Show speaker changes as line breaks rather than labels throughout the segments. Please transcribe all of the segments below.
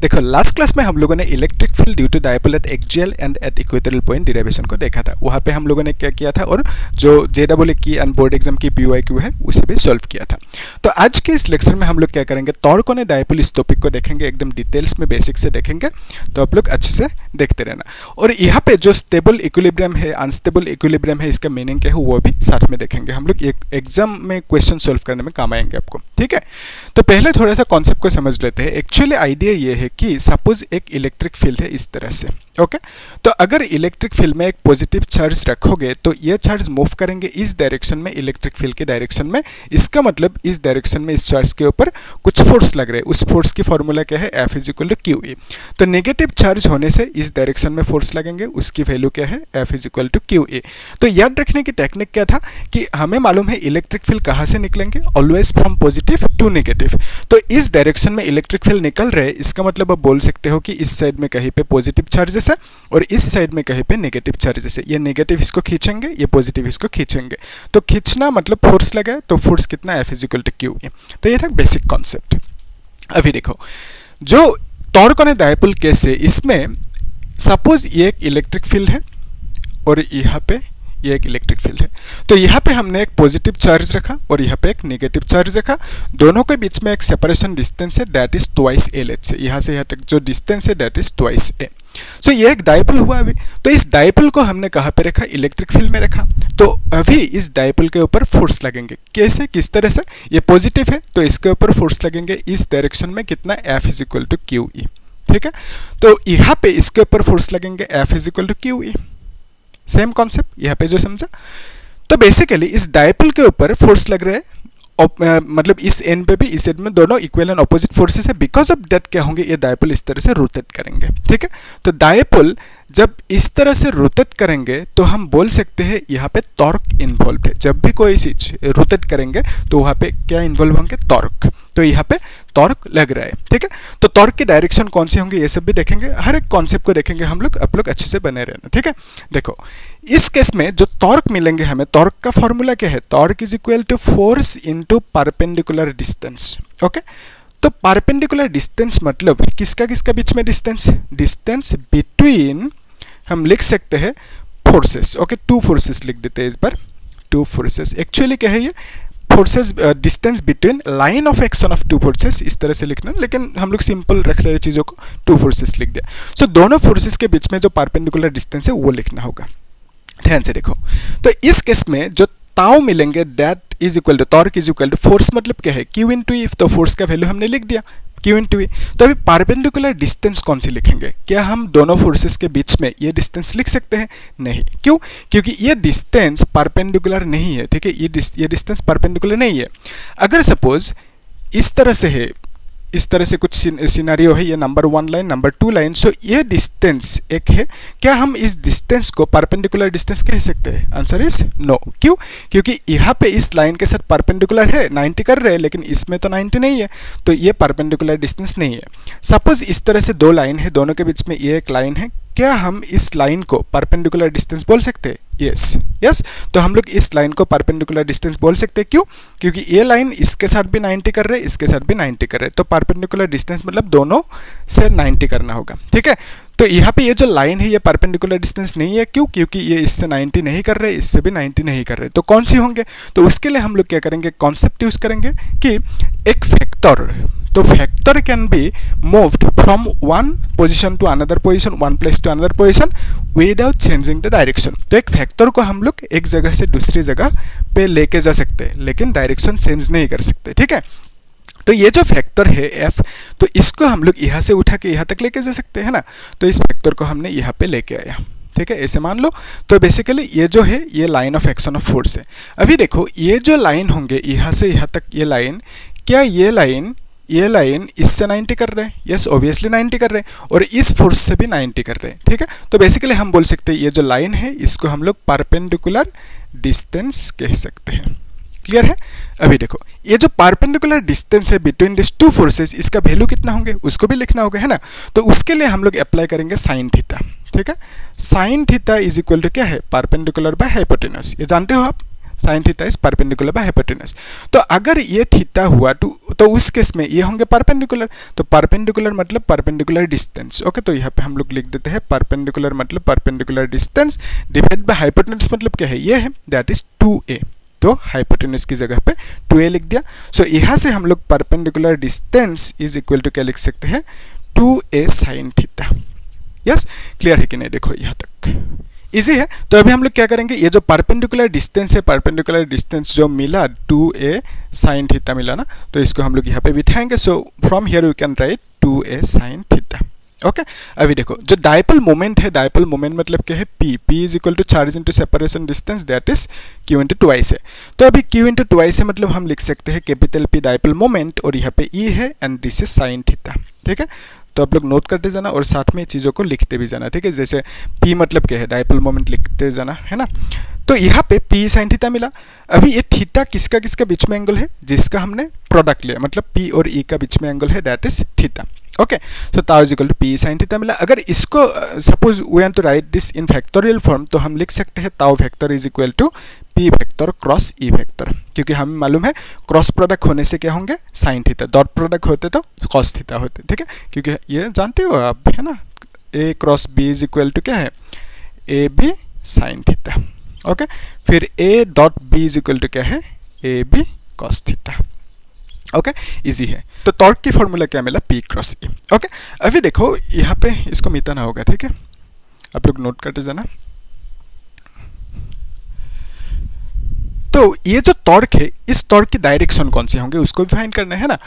देखो last class में हम लोगों ने electric field due to dipole at axial and at equatorial point derivation को देखा था। वहाँ पे हम लोगों ने क्या किया था और जो JEE की एंड बोर्ड एग्जाम की PYQ है उसे भी सॉल्व किया था। तो आज के इस लेक्चर में हम लोग क्या करेंगे, टॉर्क ऑन ए डायपोल इस टॉपिक को देखेंगे, एकदम डिटेल्स में बेसिक से देखेंगे, तो आप लोग अच्छे से देखते रहना। और यहाँ पे जो स्टेबल इक्विलिब्रियम है, अनस्टेबल इक्विलिब्रियम है, इसका मीनिंग क्या है वो भी साथ में देखेंगे। हम लोग एग्जाम में क्वेश्चन सॉल्व करने में काम आएंगे आपको, ठीक है। तो पहले थोड़ा सा कॉन्सेप्ट को समझ लेते हैं। एक्चुअली आइडिया ये है कि सपोज एक इलेक्ट्रिक फील्ड है इस तरह से, ओके। तो अगर इलेक्ट्रिक फील्ड में एक पॉजिटिव चार्ज रखोगे तो ये चार्ज मूव करेंगे इस डायरेक्शन में, इलेक्ट्रिक फील्ड के डायरेक्शन में। इसका मतलब इस डायरेक्शन में इस चार्ज के ऊपर कुछ फोर्स लग रहे हैं। उस फोर्स की फॉर्मूला क्या है, F = QE। तो नेगेटिव चार्ज होने से इस डायरेक्शन में फोर्स लगेंगे, उसकी वैल्यू क्या है, F = QE। तो याद रखने की टेक्निक क्या था कि हमें मालूम है इलेक्ट्रिक फील्ड कहाँ से निकलेंगे, always from positive to negative. तो इस डायरेक्शन में इलेक्ट्रिक फील्ड निकल रहे हैं, इसका मतलब आप बोल सकते हो कि इस साइड में कहीं पे पॉजिटिव चार्जेस है और इस साइड में कहीं पे नेगेटिव चार्जेस है। ये नेगेटिव इसको खींचेंगे, ये पॉजिटिव इसको खींचेंगे। तो खींचना मतलब फोर्स लगा, तो फोर्स कितना, F = QE। तो ये था बेसिक कॉन्सेप्ट। अभी देखो जो torque on A dipole case है, इसमें सपोज ये एक इलेक्ट्रिक फील्ड है और यहाँ पे ये एक इलेक्ट्रिक फील्ड है। तो यहाँ पे हमने एक पॉजिटिव चार्ज रखा और यहाँ पे एक नेगेटिव चार्ज रखा। दोनों के बीच में एक सेपरेशन डिस्टेंस है, that is twice L h। यहाँ से यहाँ तक जो डिस्टेंस है दैट इज ट्वाइस A। सो ये एक डायपोल हुआ अभी। तो इस डायपोल को हमने कहाँ पे रखा, इलेक्ट्रिक फील्ड में रखा। तो अभी इस डायपोल के ऊपर फोर्स लगेंगे, कैसे, किस तरह से, ये पॉजिटिव है तो इसके ऊपर फोर्स लगेंगे इस डायरेक्शन में, कितना, F = QE, ठीक है। तो यहाँ पे इसके ऊपर फोर्स लगेंगे F = QE। सेम कॉन्सेप्ट यहाँ पे जो समझा। तो बेसिकली इस डायपोल के ऊपर फोर्स लग रहे हैं, मतलब इस एंड पे भी इस एंड में दोनों इक्वल एंड ऑपोजिट फोर्सेस है। बिकॉज ऑफ दैट क्या होंगे, ये डायपोल इस तरह से रोटेट करेंगे, ठीक है। तो डायपोल जब इस तरह से रोटेट करेंगे तो हम बोल सकते हैं यहाँ पे टॉर्क इन्वॉल्व है। जब भी कोई चीज रोटेट करेंगे तो वहाँ पे क्या इन्वॉल्व होंगे, टॉर्क। तो यहाँ पे टॉर्क लग रहा है, ठीक है। तो टॉर्क के डायरेक्शन कौन से होंगे ये सब भी देखेंगे, हर एक कॉन्सेप्ट को देखेंगे हम लोग। आप लोग अच्छे से बने रहना, ठीक है। देखो इस केस में जो टॉर्क मिलेंगे हमें, टॉर्क का फॉर्मूला क्या है, torque = force into perpendicular distance, okay. तो परपेंडिकुलर डिस्टेंस मतलब किसका किसका बीच में डिस्टेंस, डिस्टेंस बिटवीन, हम लिख सकते हैं फोर्सेस, ओके। टू फोर्सेस लिख देते हैं इस बार, टू फोर्सेस। एक्चुअली क्या है ये, forces distance between line of action of two forces, इस तरह से लिखना, लेकिन हम लोग सिंपल रख रहे हैं चीज़ों को, टू फोर्सेस लिख दिया। सो दोनों फोर्सेस के बीच में जो परपेंडिकुलर डिस्टेंस है वो लिखना होगा। ध्यान से देखो, तो इस केस में जो ताऊ मिलेंगे that is equal to, torque is equal to, force मतलब क्या है, Q × E। तो फोर्स का वैल्यू हमने लिख दिया, Q × E। तो अभी परपेंडिकुलर डिस्टेंस कौन सी लिखेंगे, क्या हम दोनों फोर्सेस के बीच में ये डिस्टेंस लिख सकते हैं, नहीं। क्यों, क्योंकि ये डिस्टेंस परपेंडिकुलर नहीं है, ठीक है। ये डिस्टेंस परपेंडिकुलर नहीं है। अगर सपोज इस तरह से है, इस तरह से कुछ सिनेरियो है, ये नंबर 1 लाइन, नंबर 2 लाइन, सो ये डिस्टेंस एक है, क्या हम इस डिस्टेंस को परपेंडिकुलर डिस्टेंस कह सकते हैं, आंसर इज नो। क्यों, क्योंकि यहाँ पे इस लाइन के साथ परपेंडिकुलर है, 90 कर रहे हैं, लेकिन इसमें तो 90 नहीं है, तो ये परपेंडिकुलर डिस्टेंस नहीं है। सपोज इस तरह से दो लाइन है, दोनों के बीच में ये एक लाइन है, क्या हम इस लाइन को परपेंडिकुलर डिस्टेंस बोल सकते हैं, यस। तो हम लोग इस लाइन को परपेंडिकुलर डिस्टेंस बोल सकते हैं। क्यों, क्योंकि ये लाइन इसके साथ भी 90 कर रहे हैं, इसके साथ भी 90 कर रहे हैं, तो परपेंडिकुलर डिस्टेंस मतलब दोनों से 90 करना होगा, ठीक है। तो यहाँ पे ये जो लाइन है ये परपेंडिकुलर डिस्टेंस नहीं है। क्यों, क्योंकि ये इससे 90 नहीं कर रहे, इससे भी 90 नहीं कर रहे, तो कौन सी होंगे। तो उसके लिए हम लोग क्या करेंगे, कॉन्सेप्ट यूज करेंगे कि एक फैक्टर, तो factor can be moved from one position to another position, one place to another position without changing the direction. तो एक फैक्टर को हम लोग एक जगह से दूसरी जगह पे लेके जा सकते हैं, लेकिन डायरेक्शन चेंज नहीं कर सकते, ठीक है। तो ये जो फैक्टर है F, तो इसको हम लोग यहाँ से उठा के यहाँ तक लेके जा सकते हैं ना। तो इस फैक्टर को हमने यहाँ पे लेके आया, ठीक है, ऐसे मान लो। तो बेसिकली ये जो है ये line of action of force है। अभी देखो ये जो लाइन होंगे यहाँ से यहाँ तक, ये लाइन, क्या ये लाइन इससे 90 कर रहे हैं, यस ऑब्वियसली 90 कर रहे हैं, और इस फोर्स से भी 90 कर रहे हैं, ठीक है। तो बेसिकली हम बोल सकते हैं ये जो लाइन है इसको हम लोग परपेंडिकुलर डिस्टेंस कह सकते हैं। क्लियर है। अभी देखो ये जो परपेंडिकुलर डिस्टेंस है बिटवीन दिस टू फोर्सेस, इसका वैल्यू कितना होंगे उसको भी लिखना होगा, है ना। तो उसके लिए हम लोग अप्लाई करेंगे साइन थीटा, ठीक है। Sine theta is equal to क्या है, परपेंडिकुलर बाय हाइपोटेनस, ये जानते हो आप, sine theta is perpendicular by hypotenuse. तो अगर ये थीटा हुआ तो उस केस में ये होंगे परपेंडिकुलर। तो परपेंडिकुलर मतलब परपेंडिकुलर डिस्टेंस। ओके, तो यहाँ पे हम लोग लिख देते हैं परपेंडिकुलर मतलब perpendicular distance divide by hypotenuse मतलब क्या है, ये है दैट इज 2a। तो हाइपोटेन्यूज की जगह पे 2a लिख दिया। सो यहाँ से हम लोग perpendicular distance is equal to क्या लिख सकते हैं, 2a sine theta. Yes, clear है कि नहीं? देखो यहाँ तक इजी है। तो अभी हम लोग क्या करेंगे, ये जो परपेंडिकुलर डिस्टेंस है, परपेंडिकुलर डिस्टेंस जो मिला 2a साइन थीटा मिला ना, तो इसको हम लोग यहाँ पे बिठाएंगे। So from here we can write 2a sine theta. Okay, अभी देखो जो डायपोल मोमेंट है, डायपोल मोमेंट मतलब क्या है, p is equal to charge into separation distance that is q into twice है। तो अभी q इंटू ट्वाइस है मतलब हम लिख सकते हैं कैपिटल P डायपोल मोमेंट और यहाँ पे e है and this is sine theta. ठीक है, तो आप लोग नोट करते जाना और साथ में चीज़ों को लिखते भी जाना। ठीक है, जैसे p मतलब क्या है, डायपोल मोमेंट लिखते जाना है ना। तो यहाँ पे p साइन थीटा मिला। अभी ये थीटा किसका किसका बीच में एंगल है, जिसका हमने प्रोडक्ट लिया, मतलब p और e का बीच में एंगल है that is theta. Okay, so tau is equal to p sine theta मिला। अगर इसको suppose we want to write this in factorial form, तो हम लिख सकते हैं tau vector is equal to p vector cross e vector, क्योंकि हमें मालूम है क्रॉस प्रोडक्ट होने से क्या होंगे, साइन थीटा, डॉट प्रोडक्ट होते तो कॉस थीटा होते। ठीक है, क्योंकि ये जानते हो आप, है ना, a cross b is equal to क्या है, A B sine theta. Okay, फिर a dot b is equal to क्या है, A B cos theta. Okay, easy है। तो टॉर्क की फॉर्मूला क्या मिला, p क्रॉस e। ओके, अभी देखो यहाँ पे इसको मिटाना होगा। ठीक है, आप लोग नोट करते जाना। तो ये जो टॉर्क है, इस टॉर्क की डायरेक्शन कौन से होंगे उसको भी फाइंड करना है ना।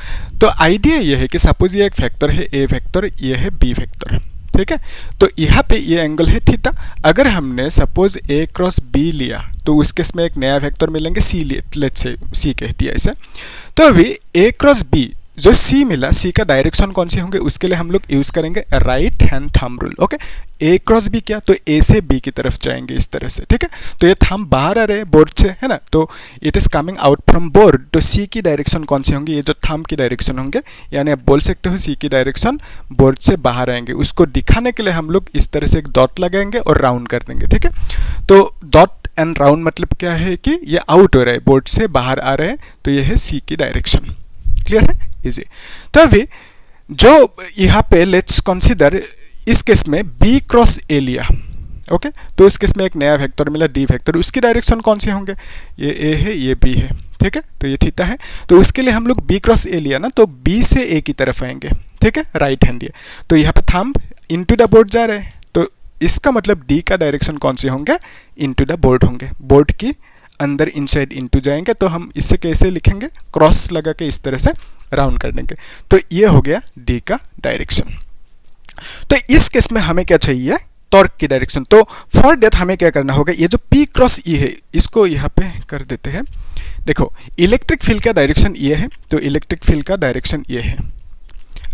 तो आइडिया ये है कि सपोज ये एक वेक्टर है a वेक्टर, ये है b वेक्टर। ठीक है, तो यहाँ पे ये एंगल है थीटा। अगर हमने सपोज a क्रॉस b लिया तो उस केस में एक नया वेक्टर मिलेंगे c, लेट्स से c कह दिया ऐसे। तो अभी a क्रॉस b जो c मिला, c का डायरेक्शन कौन से होंगे उसके लिए हम लोग यूज करेंगे right hand thumb rule. Okay, a cross b क्या, तो a से b की तरफ जाएंगे इस तरह से। ठीक है, तो ये थंब बाहर आ रहे हैं बोर्ड से, है ना, तो it is coming out from board. तो c की डायरेक्शन कौन से होंगे, ये जो थंब की डायरेक्शन होंगे, यानी आप बोल सकते हो c की डायरेक्शन बोर्ड से बाहर आएंगे। उसको दिखाने के लिए हम लोग इस तरह से एक डॉट लगाएंगे और राउंड कर देंगे। ठीक है, तो डॉट एंड राउंड मतलब क्या है कि ये आउट हो रहा है, बोर्ड से बाहर आ रहे हैं, तो ये है c की डायरेक्शन। क्लियर है, इजी। तो अभी जो यहाँ पे लेट्स कंसीडर इस केस में b क्रॉस a लिया। ओके, तो इस केस में एक नया वेक्टर मिला d वेक्टर, उसकी डायरेक्शन कौन से होंगे, ये a है, ये b है। ठीक है, तो ये थीटा है, तो उसके लिए हम लोग b क्रॉस a लिया ना, तो b से a की तरफ आएंगे। ठीक है, राइट हैंड ये, तो यहाँ पे थंब इनटू द बोर्ड जा रहे हैं, तो इसका मतलब d का डायरेक्शन कौन से होंगे, इनटू द बोर्ड होंगे, बोर्ड की अंदर इनसाइड इनटू जाएंगे। तो हम इससे कैसे लिखेंगे, क्रॉस लगा के इस तरह से राउंड कर देंगे। तो ये हो गया d का डायरेक्शन। तो इस केस में हमें क्या चाहिए, टॉर्क की डायरेक्शन। तो फॉर दैट हमें क्या करना होगा, ये जो p क्रॉस e है इसको यहाँ पे कर देते हैं। देखो इलेक्ट्रिक फील्ड का डायरेक्शन ये है, तो इलेक्ट्रिक फील्ड का डायरेक्शन ये है।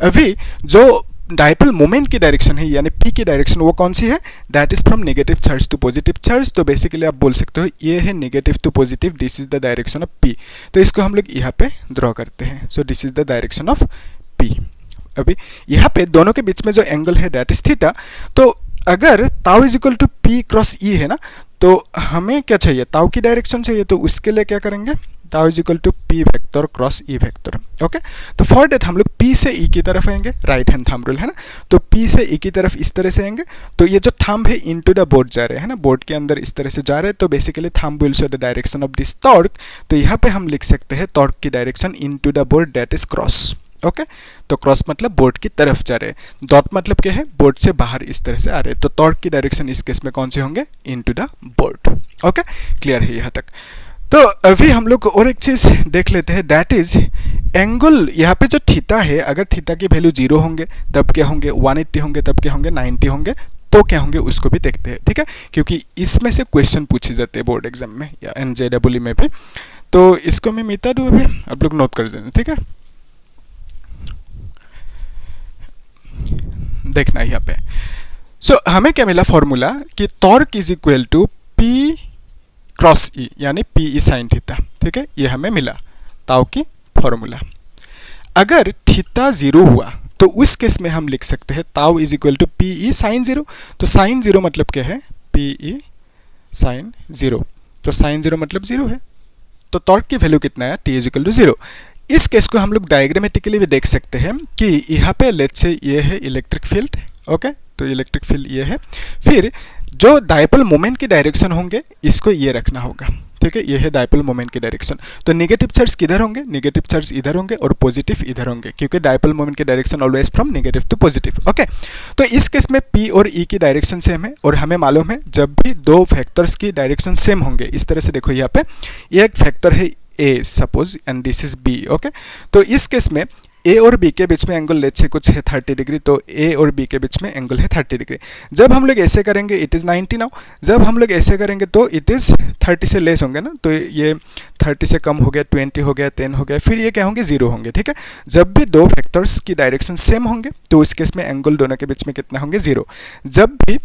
अभी जो डायपोल मोमेंट की डायरेक्शन है यानी p की डायरेक्शन वो कौन सी है, that is from negative charge to positive charge. तो बेसिकली आप बोल सकते हो ये है negative to positive, this is the direction of p। तो इसको हम लोग यहाँ पे ड्रॉ करते हैं। So this is the direction of p। अभी यहाँ पे दोनों के बीच में जो एंगल है दैट इज थीटा। तो अगर tau is equal to p cross e है ना, तो हमें क्या चाहिए, ताउ की डायरेक्शन चाहिए। तो उसके लिए क्या करेंगे, tau is equal to p vector cross e vector. Okay, तो फॉर दैट हम लोग p से e की तरफ आएंगे, राइट हैंड थंब रूल है ना, तो p से e की तरफ इस तरह से आएंगे। तो ये जो थंब है इनटू द बोर्ड जा रहे हैं ना, बोर्ड के अंदर इस तरह से जा रहे हैं। तो basically thumb will show the direction of this torque. तो यहाँ पे हम लिख सकते हैं टॉर्क की direction into the board that is cross. Okay, तो क्रॉस मतलब बोर्ड की तरफ जा रहे हैं, डॉट मतलब क्या है, बोर्ड से बाहर इस तरह से आ रहे हैं। तो टॉर्क की डायरेक्शन इस केस में कौन से होंगे, into the board. Okay, clear है यहाँ तक। तो अभी हम लोग और एक चीज देख लेते हैं, दैट इज एंगल। यहाँ पे जो थीटा है, अगर थीटा की वैल्यू 0 होंगे तब क्या होंगे, 180 होंगे तब क्या होंगे, 90 होंगे तो क्या होंगे, उसको भी देखते हैं। ठीक है, क्योंकि इसमें से क्वेश्चन पूछे जाते हैं बोर्ड एग्जाम में या NJEE में भी। तो इसको मैं मिटा दूँ, अभी आप लोग नोट कर देना। ठीक है, देखना यहाँ पे। सो हमें क्या मिला फॉर्मूला कि torque is equal to p cross e यानी p e साइन थीटा। ठीक है, ये हमें मिला ताऊ की फॉर्मूला। अगर थीटा 0 हुआ तो उस केस में हम लिख सकते हैं tau is equal to p e sine 0। तो साइन 0 मतलब क्या है, p e साइन 0। तो साइन 0 मतलब 0 है। तो टॉर्क की वैल्यू कितना है, t इज इक्वल टू 0। इस केस को हम लोग डायग्रामेटिकली भी देख सकते हैं कि यहाँ पे लेट्स से ये है इलेक्ट्रिक फील्ड, ओके, तो इलेक्ट्रिक फील्ड ये है, फिर जो डायपोल मोमेंट की डायरेक्शन होंगे इसको ये रखना होगा, ठीक है, ये है डायपोल मोमेंट की डायरेक्शन। तो नेगेटिव चार्ज किधर होंगे, नेगेटिव चार्ज इधर होंगे और पॉजिटिव इधर होंगे, क्योंकि डायपोल मोमेंट की direction always from negative to positive, okay. तो इस केस में P और E की डायरेक्शन सेम है और हमें मालूम है जब भी दो फैक्टर्स की डायरेक्शन सेम होंगे, इस तरह से देखो यहाँ पे ये एक फैक्टर है A suppose and this is B, okay. तो इस केस में A और B के बीच में एंगल लेट्स से कुछ है 30 डिग्री, तो A और B के बीच में एंगल है 30 डिग्री। जब हम लोग ऐसे करेंगे इट इज़ 90 नाउ, जब हम लोग ऐसे करेंगे तो इट इज़ 30 से लेस होंगे ना, तो ये 30 से कम हो गया, 20 हो गया, 10 हो गया, फिर ये क्या होंगे, 0 होंगे, ठीक है। जब भी दो फैक्टर्स की डायरेक्शन सेम होंगे तो उस केस में एंगल दोनों के बीच में कितना होंगे, 0। जब भी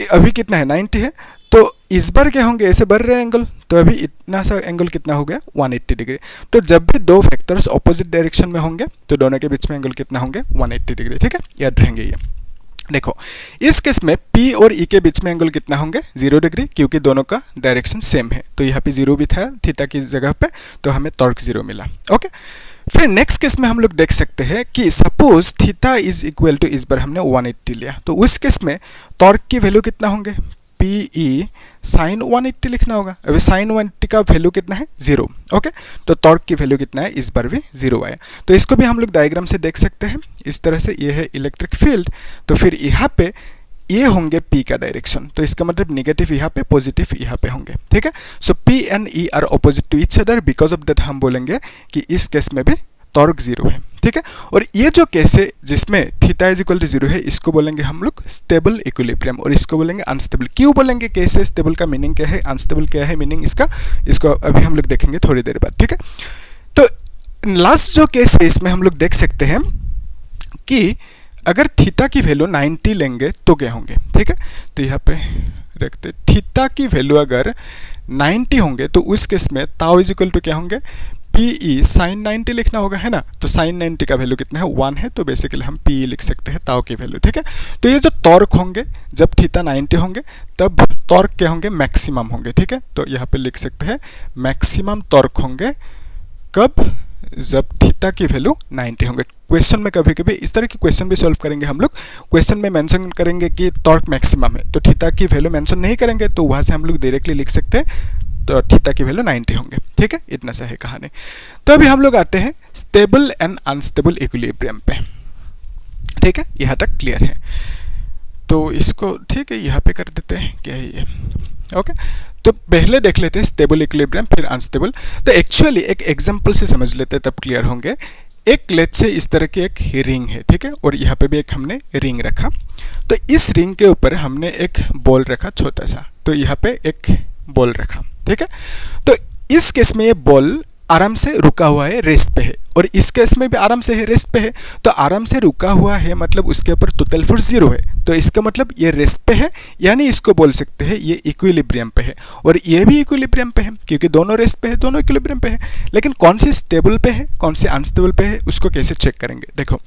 अभी कितना है 90 है, तो इस बार क्या होंगे, ऐसे बढ़ रहे हैं एंगल, तो अभी इतना सा एंगल कितना हो गया 180 डिग्री। तो जब भी दो फैक्टर्स ऑपोजिट डायरेक्शन में होंगे तो दोनों के बीच में एंगल कितना होंगे 180 डिग्री, ठीक है, याद रहेंगे ये। देखो इस केस में P और E के बीच में एंगल कितना होंगे 0 डिग्री, क्योंकि दोनों का डायरेक्शन सेम है। तो यहाँ पे 0 भी था थीटा की जगह पे, तो हमें टॉर्क 0 मिला, ओके। फिर नेक्स्ट केस में हम लोग देख सकते हैं कि suppose theta is equal to, इस बार हमने 180 लिया, तो उस केस में टॉर्क की वैल्यू कितना होंगे, PE साइन 180 लिखना होगा। अभी साइन 180 का वैल्यू कितना है 0, ओके। तो टॉर्क की वैल्यू कितना है, इस बार भी 0 आया। तो इसको भी हम लोग डायग्राम से देख सकते हैं इस तरह से, ये है इलेक्ट्रिक फील्ड, तो फिर यहाँ पे ये होंगे P का डायरेक्शन, तो इसका मतलब नेगेटिव यहाँ पे, पॉजिटिव यहाँ पे होंगे, ठीक है। So P and E are opposite to each other, because of that हम बोलेंगे कि इस केस में भी टॉर्क 0 है, ठीक है। और ये जो केस है जिसमें थीटा इज इक्वल टू 0 है, इसको बोलेंगे हम लोग स्टेबल इक्विलिब्रियम, और इसको बोलेंगे अनस्टेबल। क्यों बोलेंगे, कैसे, स्टेबल का मीनिंग क्या है, अनस्टेबल क्या है मीनिंग इसका, इसको अभी हम लोग देखेंगे थोड़ी देर बाद, ठीक है। तो लास्ट जो केस है इसमें हम लोग देख सकते हैं कि अगर थीटा की वैल्यू 90 लेंगे तो क्या होंगे, ठीक है। तो यहाँ पे रखते, थीटा की वैल्यू अगर 90 होंगे तो उस केस में ताऊ इज इक्वल टू क्या होंगे, PE साइन 90 लिखना होगा, है ना। तो साइन 90 का वैल्यू कितना है 1 है, तो बेसिकली हम PE लिख सकते हैं ताऊ की वैल्यू, ठीक है। तो ये जो टॉर्क होंगे जब थीटा 90 होंगे तब टॉर्क क्या होंगे, मैक्सिमम होंगे, ठीक है। तो यहाँ पे लिख सकते हैं मैक्सिमम टॉर्क होंगे कब, जब थीटा की वैल्यू 90 होंगे। क्वेश्चन में कभी कभी इस तरह के क्वेश्चन भी सॉल्व करेंगे हम लोग, क्वेश्चन में मेंशन करेंगे कि टॉर्क मैक्सिमम है, तो थीटा की वैल्यू मेंशन नहीं करेंगे, तो वहाँ से हम लोग डायरेक्टली लिख सकते हैं तो थीटा की वैल्यू 90 होंगे, ठीक है। इतना सा है कहानी। तो अभी हम लोग आते हैं स्टेबल एंड अनस्टेबल इक्विलिब्रियम पे, ठीक है, यहाँ तक क्लियर है। तो इसको ठीक है यहाँ पे कर देते हैं, क्या है ये, ओके। तो पहले देख लेते हैं स्टेबल इक्विलिब्रियम फिर अनस्टेबल। तो एक्चुअली एक एग्जांपल से समझ लेते हैं तब क्लियर होंगे। एक लेट्स से इस तरह की एक रिंग है, ठीक है, और यहाँ पे भी एक हमने रिंग रखा। तो इस रिंग के ऊपर हमने एक बॉल रखा छोटा सा, तो यहाँ पे एक बॉल रखा, ठीक है। तो इस केस में ये बॉल आराम से रुका हुआ है, रेस्ट पे है, और इस केस में भी आराम से है, रेस्ट पे है। तो आराम से रुका हुआ है मतलब उसके ऊपर टोटल फोर्स 0 है, तो इसका मतलब ये रेस्ट पे है, यानी इसको बोल सकते हैं ये इक्विलिब्रियम पे है, और ये भी इक्विलिब्रियम पे है, क्योंकि दोनों रेस्ट पे है, दोनों इक्विलिब्रियम पे है। लेकिन कौन सी स्टेबल पे है, कौन सी अनस्टेबल पे है, उसको कैसे चेक करेंगे, देखो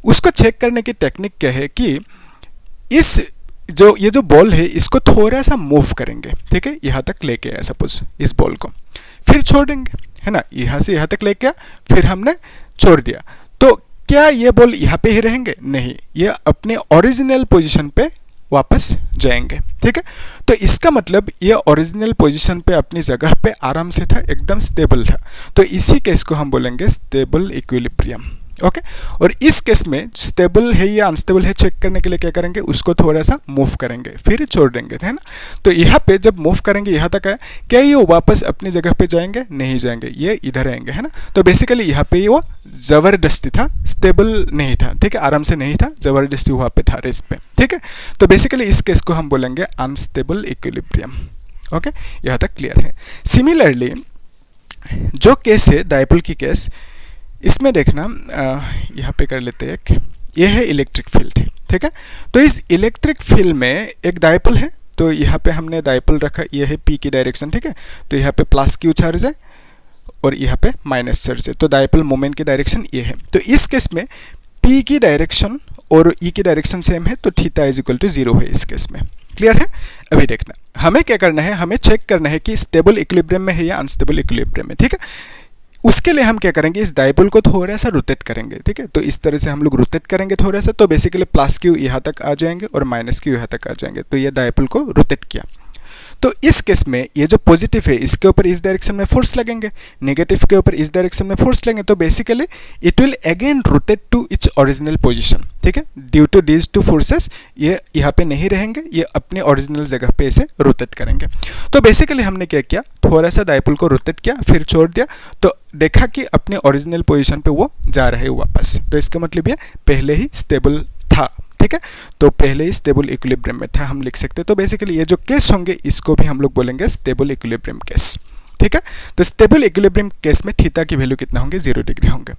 उसको चेक करने की टेक्निक क्या है कि इस ये जो बॉल है इसको थोड़ा सा मूव करेंगे, ठीक है, यहाँ तक लेके आया सपोज इस बॉल को, फिर छोड़ देंगे, है ना, यहाँ से यहाँ तक लेके आया, फिर हमने छोड़ दिया। तो क्या ये बॉल यहाँ पे ही रहेंगे, नहीं, ये अपने ओरिजिनल पोजीशन पे वापस जाएंगे, ठीक है। तो इसका मतलब ये ओरिजिनल पोजीशन पे अपनी जगह पे आराम से था, एकदम स्टेबल था। तो इसी केस को हम बोलेंगे स्टेबल इक्विलिब्रियम, ओके। और इस केस में स्टेबल है या अनस्टेबल है चेक करने के लिए क्या करेंगे, उसको थोड़ा सा मूव करेंगे, फिर छोड़ देंगे, है ना। तो यहाँ पे जब मूव करेंगे यहाँ तक है, क्या ये वापस अपनी जगह पे जाएंगे, नहीं जाएंगे, ये इधर आएंगे, है ना। तो बेसिकली यहाँ पे वो ज़बरदस्ती था, स्टेबल नहीं था, ठीक है, आराम से नहीं था, ज़बरदस्ती वहाँ पे था, रेस्ट पे, ठीक है। तो बेसिकली इस केस को हम बोलेंगे अनस्टेबल इक्विलिब्रियम, ओके। यहाँ तक क्लियर है। सिमिलरली जो केस है डायपोल की केस, इसमें देखना यहाँ पे कर लेते हैं एक, ये है इलेक्ट्रिक फील्ड, ठीक है। तो इस इलेक्ट्रिक फील्ड में एक डायपोल है, तो यहाँ पे हमने डायपोल रखा, ये है P की डायरेक्शन, ठीक है। तो यहाँ पे प्लस Q चार्ज है और यहाँ पे माइनस चार्ज है, तो डायपोल मोमेंट की डायरेक्शन ये है। तो इस केस में P की डायरेक्शन और ई की डायरेक्शन सेम है तो थीटा इज इक्वल टू 0 है इस केस में। क्लियर है? अभी देखना हमें क्या करना है, हमें चेक करना है कि स्टेबल इक्विलिब्रियम में है या अनस्टेबल इक्विलिब्रियम में। ठीक है, उसके लिए हम क्या करेंगे, इस डायपोल को थोड़ा सा रोटेट करेंगे। ठीक है, तो इस तरह से हम लोग रोटेट करेंगे थोड़ा सा, तो बेसिकली प्लस क्यू यहाँ तक आ जाएंगे और माइनस क्यू यहाँ तक आ जाएंगे। तो ये डायपोल को रोटेट किया। तो इस केस में ये जो पॉजिटिव है इसके ऊपर इस डायरेक्शन में फोर्स लगेंगे, नेगेटिव के ऊपर इस डायरेक्शन में फोर्स लगेंगे, तो basically it will again rotate to its original position. ठीक है, due to these two forces ये यहाँ पे नहीं रहेंगे, ये अपने ओरिजिनल जगह पे इसे रोटेट करेंगे। तो बेसिकली हमने क्या किया, थोड़ा सा डायपोल को रोटेट किया, फिर छोड़ दिया, तो देखा कि अपने ओरिजिनल पोजीशन पे वो जा रहे हैं वापस। तो इसका मतलब ये पहले ही स्टेबल था। ठीक है, तो पहले ही स्टेबल इक्विलिब्रियम में था, हम लिख सकते हैं। तो बेसिकली ये जो केस होंगे इसको भी हम लोग बोलेंगे स्टेबल इक्विलिब्रियम केस। ठीक है, तो स्टेबल इक्विलिब्रियम केस में थीटा की वैल्यू कितना होंगे, 0 डिग्री होंगे।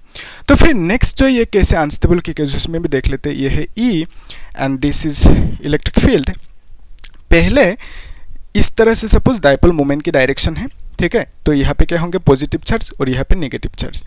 तो फिर नेक्स्ट जो ये केस है अनस्टेबल के केस, उसमें भी देख लेते हैं। ये है E and this is electric field. पहले इस तरह से सपोज डायपोल मोमेंट की डायरेक्शन है। ठीक है, तो यहाँ पे क्या होंगे, पॉजिटिव चार्ज और यहाँ पे नेगेटिव चार्ज।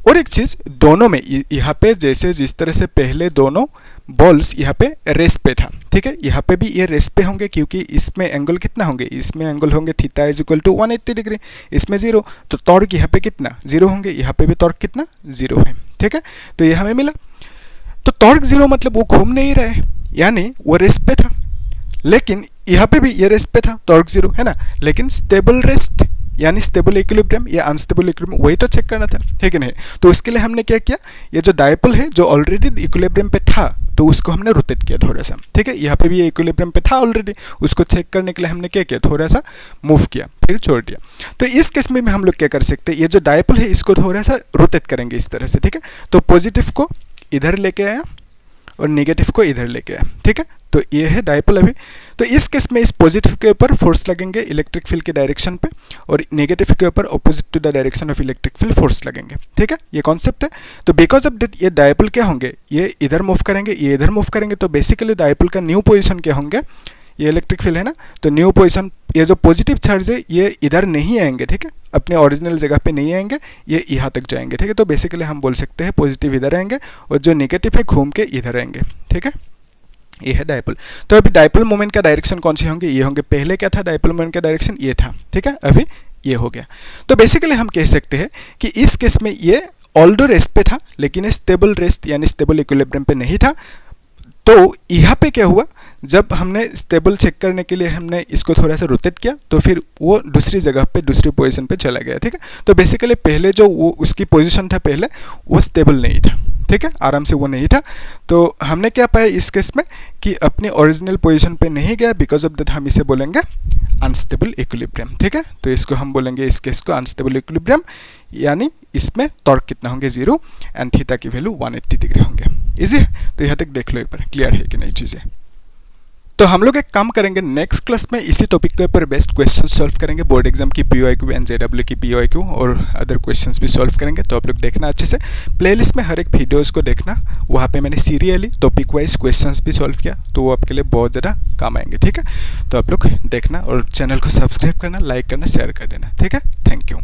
और एक चीज़ दोनों में यहाँ पे जैसे जिस तरह से पहले दोनों बॉल्स यहाँ पे रेस्ट पे था। ठीक है, यहाँ पे भी ये रेस्ट पे होंगे क्योंकि इसमें एंगल कितना होंगे, इसमें एंगल होंगे theta is equal to 180 degree, इसमें 0। तो टॉर्क यहाँ पे कितना 0 होंगे, यहाँ पे भी टॉर्क कितना 0 है। ठीक है, तो ये हमें मिला। तो टॉर्क 0 मतलब वो घूम नहीं रहे, यानी वो रेस्ट पे था। लेकिन यहाँ पे भी ये रेस्ट पे था, टॉर्क 0 है ना, लेकिन स्टेबल रेस्ट यानी स्टेबल इक्विलिब्रियम या अनस्टेबल इक्विलिब्रियम वही तो चेक करना था, है कि नहीं। तो उसके लिए हमने क्या किया, ये जो डायपोल है जो ऑलरेडी इक्विलिब्रियम पे था तो उसको हमने रोटेट किया थोड़ा सा। ठीक है, यहाँ पे भी ये इक्विलिब्रियम पे था ऑलरेडी, उसको चेक करने के लिए हमने क्या किया, थोड़ा सा मूव किया फिर छोड़ दिया। तो इस केस में भी हम लोग क्या कर सकते हैं, ये जो डायपोल है इसको थोड़ा सा रोटेट करेंगे इस तरह से। ठीक है, तो पॉजिटिव को इधर लेके आया और नेगेटिव को इधर लेके आया। ठीक है, तो ये है डायपोल अभी। तो इस केस में इस पॉजिटिव के ऊपर फोर्स लगेंगे इलेक्ट्रिक फील्ड के डायरेक्शन पे, और नेगेटिव के ऊपर opposite to the direction of electric field force लगेंगे। ठीक है, ये कॉन्सेप्ट है। तो बिकॉज ऑफ दैट ये डायपोल क्या होंगे, ये इधर मूव करेंगे, ये इधर मूव करेंगे। तो बेसिकली डायपोल का न्यू पोजिशन क्या होंगे, ये इलेक्ट्रिक फील्ड है ना, तो न्यू पोजीशन, ये जो पॉजिटिव चार्ज है ये इधर नहीं आएंगे। ठीक है, अपने ओरिजिनल जगह पे नहीं आएंगे, ये यहाँ तक जाएंगे। ठीक है, तो बेसिकली हम बोल सकते हैं पॉजिटिव इधर आएंगे और जो नेगेटिव है घूम के इधर आएंगे। ठीक है, ये है डायपोल। तो अभी डायपोल मोमेंट का डायरेक्शन कौन से होंगे, ये होंगे। पहले क्या था, डायपोल मोमेंट का डायरेक्शन ये था। ठीक है, अभी ये हो गया। तो बेसिकली हम कह सकते हैं कि इस केस में ये ऑल्दो रेस्ट पे था लेकिन स्टेबल रेस्ट यानी स्टेबल इक्विलिब्रियम पे नहीं था। तो यहाँ पे क्या हुआ, जब हमने स्टेबल चेक करने के लिए हमने इसको थोड़ा सा रोटेट किया तो फिर वो दूसरी जगह पे दूसरी पोजीशन पे चला गया। ठीक है, तो बेसिकली पहले जो वो उसकी पोजीशन था पहले वो स्टेबल नहीं था। ठीक है, आराम से वो नहीं था। तो हमने क्या पाया इस केस में कि अपनी ओरिजिनल पोजीशन पे नहीं गया, बिकॉज ऑफ दैट हम इसे बोलेंगे अनस्टेबल इक्विलिब्रियम। ठीक है, तो इसको हम बोलेंगे इस केस को अनस्टेबल इक्विलिब्रियम, यानी इसमें टॉर्क कितना होंगे 0 एंड थीटा की वैल्यू 180 डिग्री होंगे। इजी है, तो यहाँ तक देख लो एक बार, क्लियर है कि नहीं चीज़ें। तो हम लोग एक काम करेंगे, नेक्स्ट क्लास में इसी टॉपिक के ऊपर बेस्ट क्वेश्चन सॉल्व करेंगे, बोर्ड एग्जाम की POIQ एंड JW की POIQ और अदर क्वेश्चंस भी सॉल्व करेंगे। तो आप लोग देखना अच्छे से, प्लेलिस्ट में हर एक वीडियोस को देखना, वहाँ पे मैंने सीरियली टॉपिक वाइज क्वेश्चंस भी सॉल्व किया, तो वो आपके लिए बहुत ज़्यादा काम आएंगे। ठीक है, तो आप लोग देखना और चैनल को सब्सक्राइब करना, लाइक करना, शेयर कर देना। ठीक है, थैंक यू।